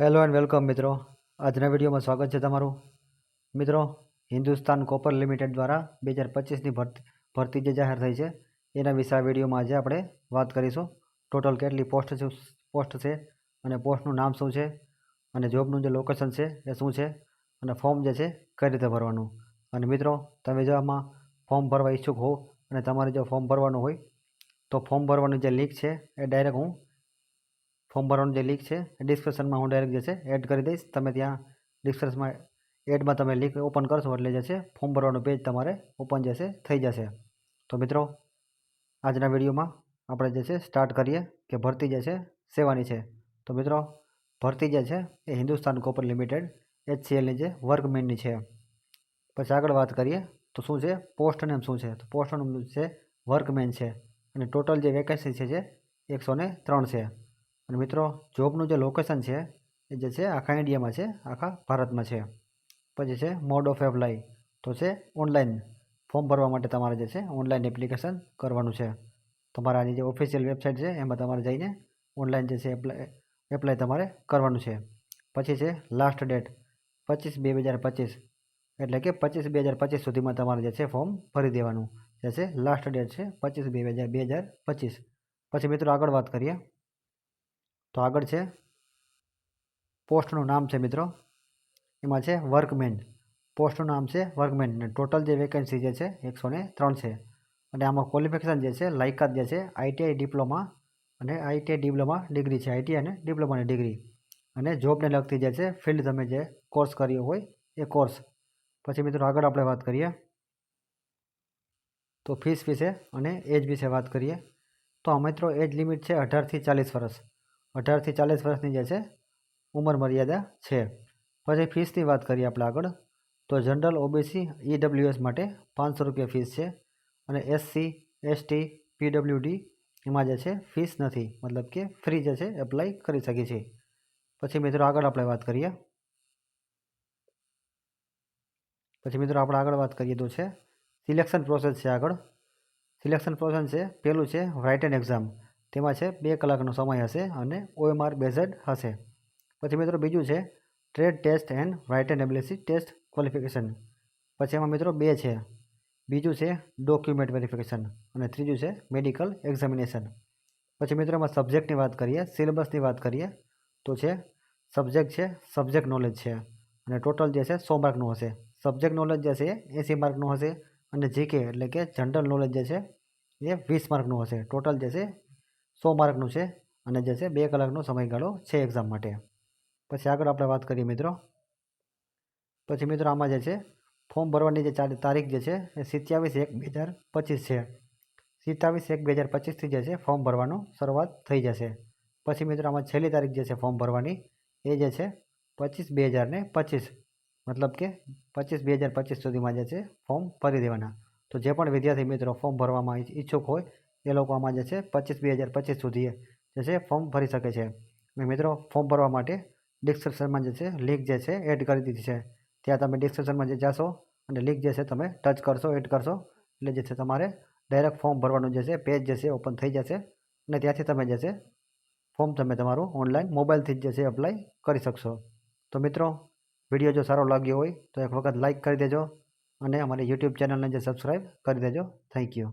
Hello and welcome મિત્રો। આજના વિડીયોમાં સ્વાગત છે તમારું। મિત્રો, હિન્દુસ્તાન કોપર લિમિટેડ દ્વારા 2025ની ભરતી જે જાહેર થઈ છે એના વિશે આ વિડીયોમાં આજે આપણે વાત કરીશું। ટોટલ કેટલી પોસ્ટ છે અને પોસ્ટનું નામ શું છે અને જોબનું જે લોકેશન છે એ શું છે અને ફોર્મ જે છે કઈ રીતે ભરવાનું। અને મિત્રો, તમે જો આમાં ફોર્મ ભરવા ઈચ્છુક હો અને તમારે જો ફોર્મ ભરવાનું હોય તો ફોર્મ ભરવાની જે લિંક છે એ ડાયરેક્ટ હું ફોર્મ ભરવાનું જે લિંક છે એ ડિસ્ક્રિપ્શનમાં હું ડાયરેક્ટ જે છે એડ કરી દઈશ। તમે ત્યાં ડિસ્ક્રિપ્શનમાં એડમાં તમે લિંક ઓપન કરશો એટલે જે છે ફોર્મ ભરવાનું પેજ તમારે ઓપન જે છે થઈ જશે। તો મિત્રો, આજના વિડીયોમાં આપણે જે છે સ્ટાર્ટ કરીએ કે ભરતી જે છે સેવાની છે। તો મિત્રો, ભરતી જે છે એ હિન્દુસ્તાન કોપર લિમિટેડ HCLની જે વર્કમેનની છે। પછી આગળ વાત કરીએ તો શું છે પોસ્ટ નેમ શું છે, તો પોસ્ટનું નામ છે વર્કમેન છે અને ટોટલ જે વેકેન્સી છે જે 103 છે। અને મિત્રો, જોબનું જે લોકેશન છે એ જે છે આખા ઇન્ડિયામાં છે, આખા ભારતમાં છે। પછી છે મોડ ઓફ એપ્લાય, તો છે ઓનલાઈન ફોર્મ ભરવા માટે તમારે જે છે ઓનલાઈન એપ્લિકેશન કરવાનું છે। તમારાની જે ઓફિશિયલ વેબસાઇટ છે એમાં તમારે જઈને ઓનલાઈન જે છે એપ્લાય તમારે કરવાનું છે। પછી છે લાસ્ટ ડેટ 25/2025, એટલે કે 25/2025 સુધીમાં તમારે જે છે ફોર્મ ભરી દેવાનું જે છે લાસ્ટ ડેટ છે 25/2025। પછી મિત્રો આગળ વાત કરીએ તો આગળ છે પોસ્ટનું નામ છે મિત્રો, એમાં છે વર્કમેન। પોસ્ટનું નામ છે વર્કમેન અને ટોટલ જે વેકેન્સી જે છે 103 છે। અને આમાં ક્વોલિફિકેશન જે છે લાયકાત જે છે ITI ડિપ્લોમા અને ITI ડિપ્લોમા ડિગ્રી છે, ITI અને ડિપ્લોમાની ડિગ્રી અને જોબને લગતી જે છે ફિલ્ડ તમે જે કોર્સ કર્યો હોય એ કોર્સ। પછી મિત્રો આગળ આપણે વાત કરીએ તો ફીસ વિશે અને એજ વિશે વાત કરીએ તો આ મિત્રો એજ લિમિટ છે 18થી 40 વર્ષ। 18થી 40 વર્ષની જે છે ઉંમર મર્યાદા છે। પછી ફીસની વાત કરીએ આપણે આગળ તો જનરલ OBC EWS માટે 500 રૂપિયા ફીસ છે અને SC ST PWD એમાં જે છે ફીસ નથી, મતલબ કે ફ્રી જે છે એપ્લાય કરી શકીએ છીએ। પછી મિત્રો આગળ આપણે વાત કરીએ તો છે સિલેક્શન પ્રોસેસ છે। આગળ સિલેક્શન પ્રોસેસ છે, પહેલું છે રાઇટન એક્ઝામ, તેમાં છે 2 કલાકનો સમય હશે અને OMR બેઝડ હશે। પછી મિત્રો બીજું છે trade test and written ability test qualification, પછી એમાં મિત્રો 2 છે, બીજું છે ડોક્યુમેન્ટ વેરિફિકેશન અને ત્રીજું છે મેડિકલ એક્ઝામિનેશન। પછી મિત્રો એમાં સબ્જેક્ટની વાત કરીએ, સિલેબસની વાત કરીએ તો છે સબ્જેક્ટ છે સબ્જેક્ટ નોલેજ છે અને ટોટલ જે છે 100 માર્કનું હશે। સબ્જેક્ટ નોલેજ જે છે 80 માર્કનું હશે અને જીકે એટલે કે જનરલ નોલેજ જે છે એ 20 માર્કનું હશે। ટોટલ જે છે 100 માર્કનું છે અને જે છે 2 કલાકનો સમયગાળો છે એક્ઝામ માટે। પછી આગળ આપણે વાત કરીએ મિત્રો, પછી મિત્રો આમાં જે છે ફોર્મ ભરવાની જે તારીખ જે છે એ 27/1/2025 છે। 27/1/2025થી જે છે ફોર્મ ભરવાનું શરૂઆત થઈ જશે। પછી મિત્રો આમાં છેલ્લી તારીખ જે છે ફોર્મ ભરવાની એ જે છે 25/2025, મતલબ કે 25/2025 સુધીમાં જે છે ફોર્મ ભરી દેવાના। તો જે પણ વિદ્યાર્થી મિત્રો ફોર્મ ભરવામાં ઈચ્છુક હોય એ લોકો આમાં જે છે 25/2025 સુધી જે છે ફોર્મ ભરી શકે છે। અને મિત્રો, ફોર્મ ભરવા માટે ડિસ્ક્રિપ્શનમાં જે છે લિંક જે છે એડ કરી દીધી છે, ત્યાં તમે ડિસ્ક્રિપ્શનમાં જે જાશો અને લિંક જે છે તમે ટચ કરશો, એડ કરશો એટલે જે છે તમારે ડાયરેક્ટ ફોર્મ ભરવાનું જે છે પેજ જે છે ઓપન થઈ જશે અને ત્યાંથી તમે જે છે ફોર્મ તમે તમારું ઓનલાઈન મોબાઈલથી જ જે છે એપ્લાય કરી શકશો। તો મિત્રો, વિડીયો જો સારો લાગ્યો હોય તો એક વખત લાઇક કરી દેજો અને અમારી યુટ્યુબ ચેનલને જે સબસ્ક્રાઈબ કરી દેજો। Thank you.